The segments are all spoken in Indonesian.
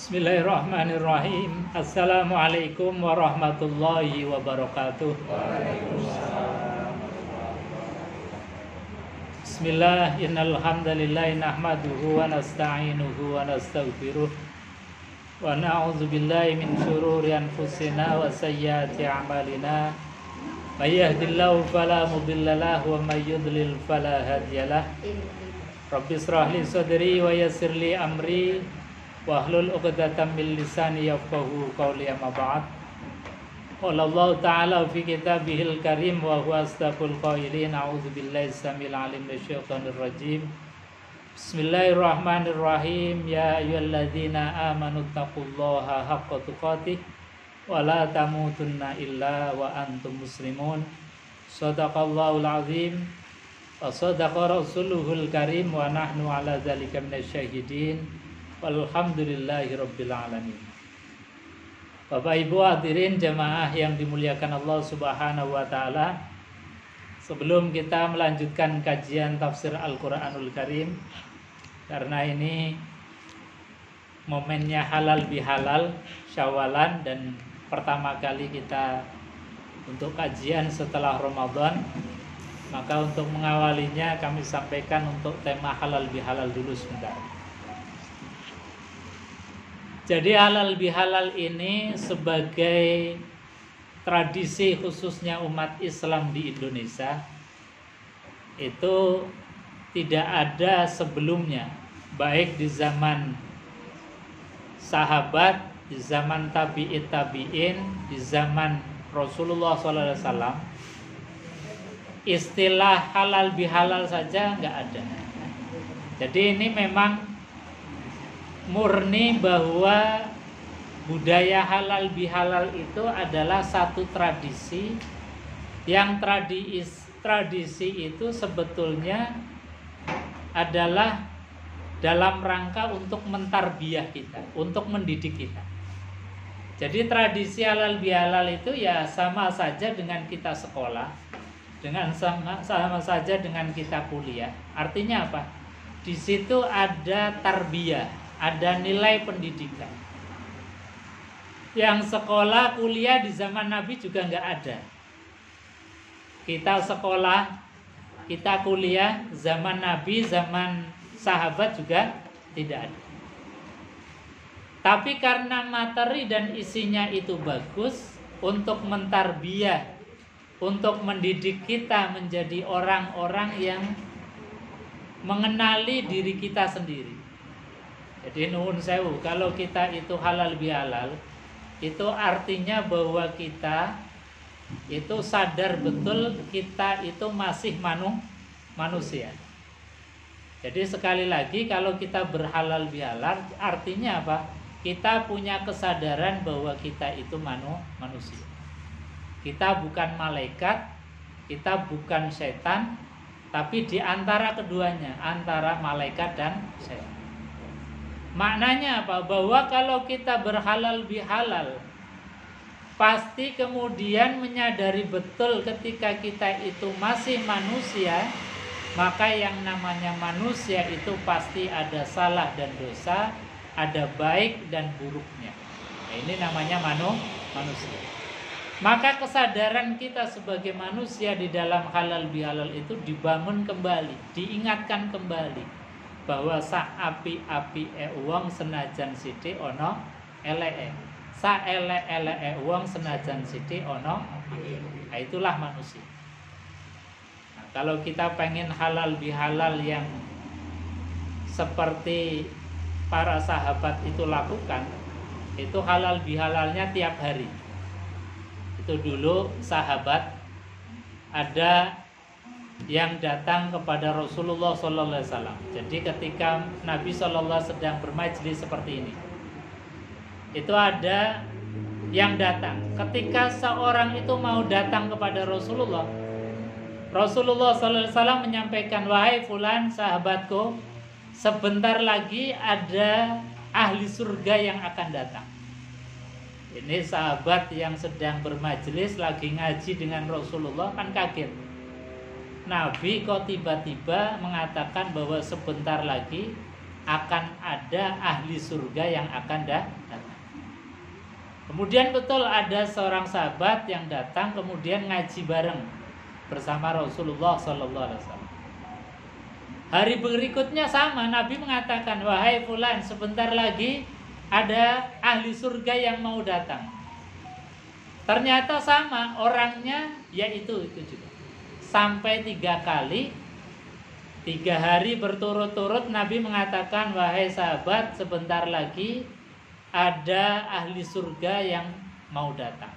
Bismillahirrahmanirrahim. Assalamualaikum warahmatullahi wabarakatuh. Bismillah, innal hamdalillah nahmaduhu wa nasta'inuhu wa nastaghfiruh wa na'udzu billahi min shururi anfusina wa sayyiati a'malina. May yahdihillahu fala mudilla lahu wa may yudlil fala hadiyalah. Rabbi shrah li sadri wa yassir li amri wahlul 'uqdatam min lisani yafqahu qawli, amma ba'd. Qala Allah ta'ala fi kitabihil karim wa huwa asdaqul qailin. A'udzu billahi samil alim minasyaitonir rajim. Bismillahirrahmanirrahim. Ya ayyuhalladzina amanu taqullaha haqqa tuqatih wa la tamutunna illa wa antum muslimun. Shadaqallahul azim wa shadaqa rasuluhul karim wa nahnu ala dzalika minasyahidin. Alhamdulillahi rabbil alamin. Bapak Ibu hadirin jamaah yang dimuliakan Allah Subhanahu wa taala, sebelum kita melanjutkan kajian tafsir Al-Qur'anul Karim, karena ini momennya halal bihalal Syawalan dan pertama kali kita untuk kajian setelah Ramadan, maka untuk mengawalinya kami sampaikan untuk tema halal bihalal dulu sebentar. Jadi halal bihalal ini sebagai tradisi khususnya umat Islam di Indonesia itu tidak ada sebelumnya, baik di zaman sahabat, di zaman tabi'in, di zaman Rasulullah SAW. Istilah halal bihalal saja nggak ada. Jadi ini memang murni bahwa budaya halal bihalal itu adalah satu tradisi yang tradisi itu sebetulnya adalah dalam rangka untuk mentarbiyah kita, untuk mendidik kita. Jadi tradisi halal bihalal itu ya sama saja dengan kita sekolah, dengan sama saja dengan kita kuliah. Artinya apa? Di situ ada tarbiyah, ada nilai pendidikan. Yang sekolah kuliah di zaman Nabi juga nggak ada. Kita sekolah, kita kuliah zaman Nabi, zaman sahabat juga tidak ada. Tapi karena materi dan isinya itu bagus untuk mentarbiyah, untuk mendidik kita menjadi orang-orang yang mengenali diri kita sendiri. Jadi nuhun sewu, kalau kita itu halal bihalal, itu artinya bahwa kita itu sadar betul kita itu masih manusia. Jadi sekali lagi kalau kita berhalal bihalal artinya apa? Kita punya kesadaran bahwa kita itu manusia. Kita bukan malaikat, kita bukan setan, tapi di antara keduanya, antara malaikat dan setan. Maknanya apa? Bahwa kalau kita berhalal bihalal, pasti kemudian menyadari betul ketika kita itu masih manusia, maka yang namanya manusia itu pasti ada salah dan dosa, ada baik dan buruknya. Nah, ini namanya manusia. Maka kesadaran kita sebagai manusia di dalam halal bihalal itu dibangun kembali, diingatkan kembali. Bahwa sa api-api wong senajan sithik ana eleke. Sa elek-eleke wong senajan sithik ana. Nah, itulah manusia. Nah, kalau kita pengen halal bihalal yang seperti para sahabat itu lakukan, itu halal bihalalnya tiap hari. Itu dulu sahabat ada yang datang kepada Rasulullah SAW. Jadi ketika Nabi SAW sedang bermajlis seperti ini, itu ada yang datang. Ketika seorang itu mau datang kepada Rasulullah, Rasulullah SAW menyampaikan, wahai fulan sahabatku, sebentar lagi ada ahli surga yang akan datang. Ini sahabat yang sedang bermajlis lagi ngaji dengan Rasulullah kan kaget. Nabi kok tiba-tiba mengatakan bahwa sebentar lagi akan ada ahli surga yang akan datang. Kemudian betul ada seorang sahabat yang datang kemudian ngaji bareng bersama Rasulullah Sallallahu Alaihi Wasallam. Hari berikutnya sama, Nabi mengatakan, wahai fulan, sebentar lagi ada ahli surga yang mau datang. Ternyata sama orangnya, yaitu itu juga. Sampai 3 kali, 3 hari berturut-turut Nabi mengatakan, wahai sahabat, sebentar lagi ada ahli surga yang mau datang.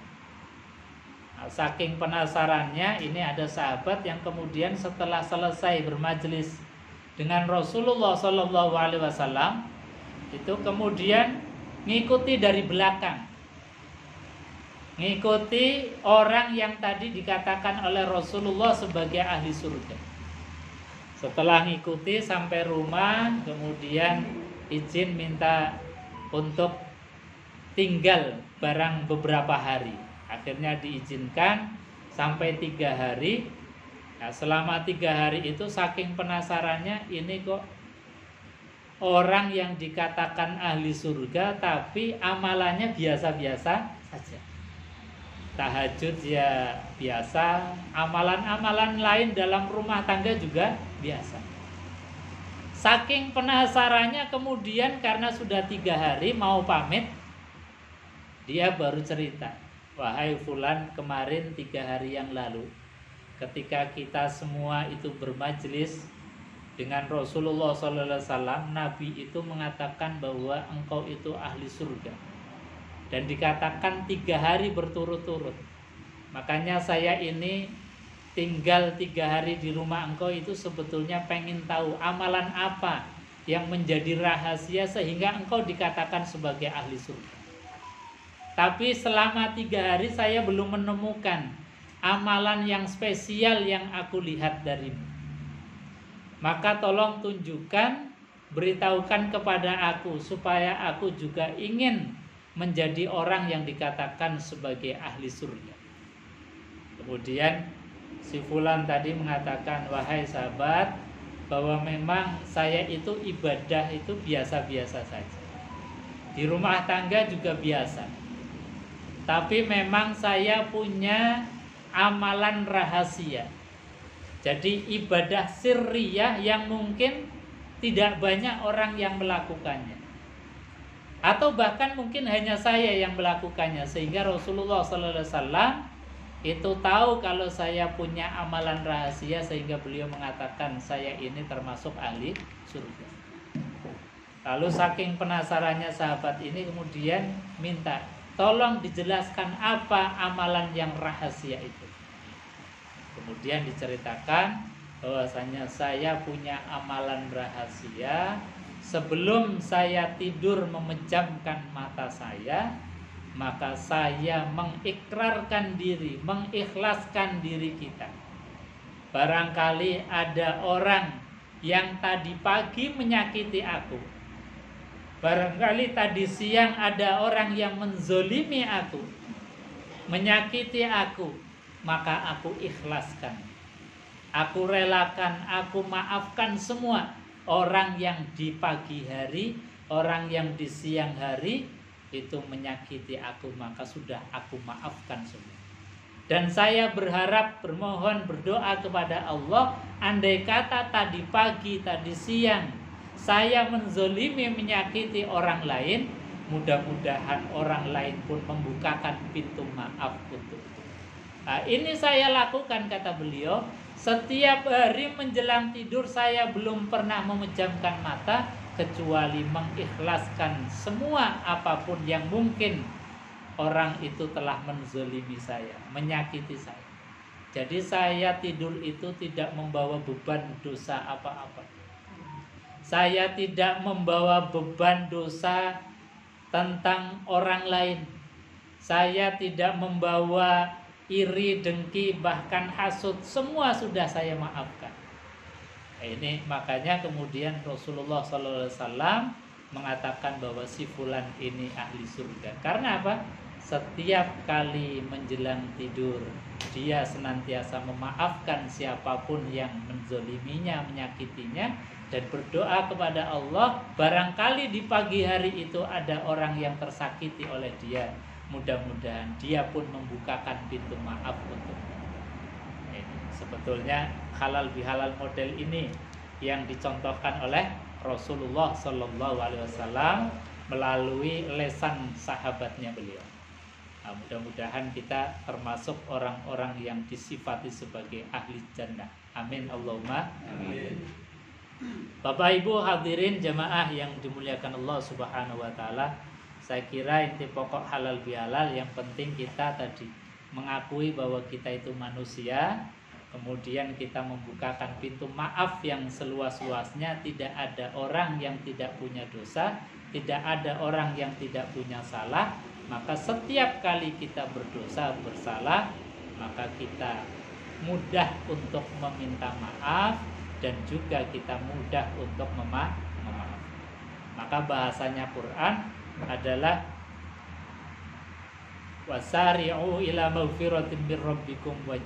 Nah, saking penasarannya, ini ada sahabat yang kemudian setelah selesai bermajelis dengan Rasulullah Sallallahu Alaihi Wasallam, itu kemudian ngikuti dari belakang, ngikuti orang yang tadi dikatakan oleh Rasulullah sebagai ahli surga. Setelah ngikuti sampai rumah, kemudian izin minta untuk tinggal barang beberapa hari. Akhirnya diizinkan sampai 3 hari. Nah, selama 3 hari itu saking penasarannya, ini kok orang yang dikatakan ahli surga tapi amalannya biasa-biasa saja. Tahajud ya biasa, amalan-amalan lain dalam rumah tangga juga biasa. Saking penasarannya kemudian karena sudah 3 hari mau pamit, dia baru cerita, wahai fulan, kemarin 3 hari yang lalu ketika kita semua itu bermajelis dengan Rasulullah SAW, Nabi itu mengatakan bahwa engkau itu ahli surga. Dan dikatakan 3 hari berturut-turut. Makanya saya ini tinggal 3 hari di rumah engkau itu sebetulnya pengen tahu amalan apa yang menjadi rahasia sehingga engkau dikatakan sebagai ahli surga. Tapi selama 3 hari saya belum menemukan amalan yang spesial yang aku lihat darimu. Maka tolong tunjukkan, beritahukan kepada aku supaya aku juga ingin menjadi orang yang dikatakan sebagai ahli surga. Kemudian si fulan tadi mengatakan, wahai sahabat, bahwa memang saya itu ibadah itu biasa-biasa saja. Di rumah tangga juga biasa. Tapi memang saya punya amalan rahasia. Jadi ibadah sirriyah yang mungkin tidak banyak orang yang melakukannya. Atau bahkan mungkin hanya saya yang melakukannya, sehingga Rasulullah SAW itu tahu kalau saya punya amalan rahasia, sehingga beliau mengatakan saya ini termasuk ahli surga. Lalu saking penasarannya sahabat ini kemudian minta, tolong dijelaskan apa amalan yang rahasia itu. Kemudian diceritakan bahwasanya saya punya amalan rahasia. Sebelum saya tidur memejamkan mata saya, maka saya mengikrarkan diri, mengikhlaskan diri kita. Barangkali ada orang yang tadi pagi menyakiti aku. Barangkali tadi siang ada orang yang menzolimi aku, menyakiti aku, maka aku ikhlaskan. Aku relakan, aku maafkan semua. Orang yang di pagi hari, orang yang di siang hari itu menyakiti aku, maka sudah aku maafkan semua. Dan saya berharap, bermohon, berdoa kepada Allah, andai kata tadi pagi, tadi siang saya menzolimi, menyakiti orang lain, mudah-mudahan orang lain pun membukakan pintu maaf untukku. Nah, ini saya lakukan, kata beliau. Setiap hari menjelang tidur saya belum pernah memejamkan mata kecuali mengikhlaskan semua apapun yang mungkin orang itu telah menzolimi saya, menyakiti saya. Jadi saya tidur itu tidak membawa beban dosa apa-apa. Saya tidak membawa beban dosa tentang orang lain. Saya tidak membawa iri, dengki, bahkan hasud, semua sudah saya maafkan. Ini makanya kemudian Rasulullah SAW mengatakan bahwa si fulan ini ahli surga. Karena apa? setiap kali menjelang tidur dia senantiasa memaafkan siapapun yang menzoliminya, menyakitinya, dan berdoa kepada Allah. Barangkali di pagi hari itu ada orang yang tersakiti oleh dia, mudah-mudahan dia pun membukakan pintu maaf untuknya. Sebetulnya halal bihalal model ini yang dicontohkan oleh Rasulullah Shallallahu Alaihi Wasallam melalui lesan sahabatnya beliau. Nah, mudah-mudahan kita termasuk orang-orang yang disifati sebagai ahli jannah. Amin Allahumma amin. Bapak Ibu hadirin jamaah yang dimuliakan Allah Subhanahu wa taala, saya kira inti pokok halal bihalal yang penting kita tadi mengakui bahwa kita itu manusia, kemudian kita membukakan pintu maaf yang seluas-luasnya. Tidak ada orang yang tidak punya dosa, tidak ada orang yang tidak punya salah. Maka setiap kali kita berdosa, bersalah, maka kita mudah untuk meminta maaf, dan juga kita mudah untuk memaafkan. Maka bahasanya Quran adalah wasari'u ila maghfiratin mir rabbikum wa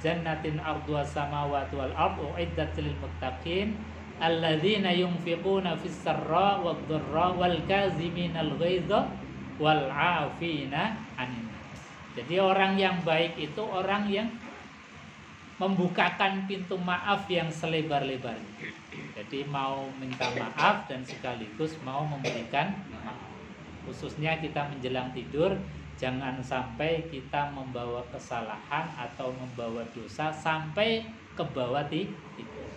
jannatin 'arduha samawati wal ardu uiddat lil muttaqin alladzina yunfiquna fis sarra wad dharra wal kaziminal ghaidha wal 'afina 'anil nas. Jadi orang yang baik itu orang yang membukakan pintu maaf yang selebar-lebarnya. Jadi mau minta maaf dan sekaligus mau memberikan maaf. Khususnya kita menjelang tidur, jangan sampai kita membawa kesalahan atau membawa dosa sampai ke bawah tidur.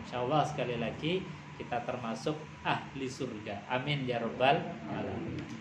Insya Allah sekali lagi kita termasuk ahli surga. Amin ya rabbal alamin.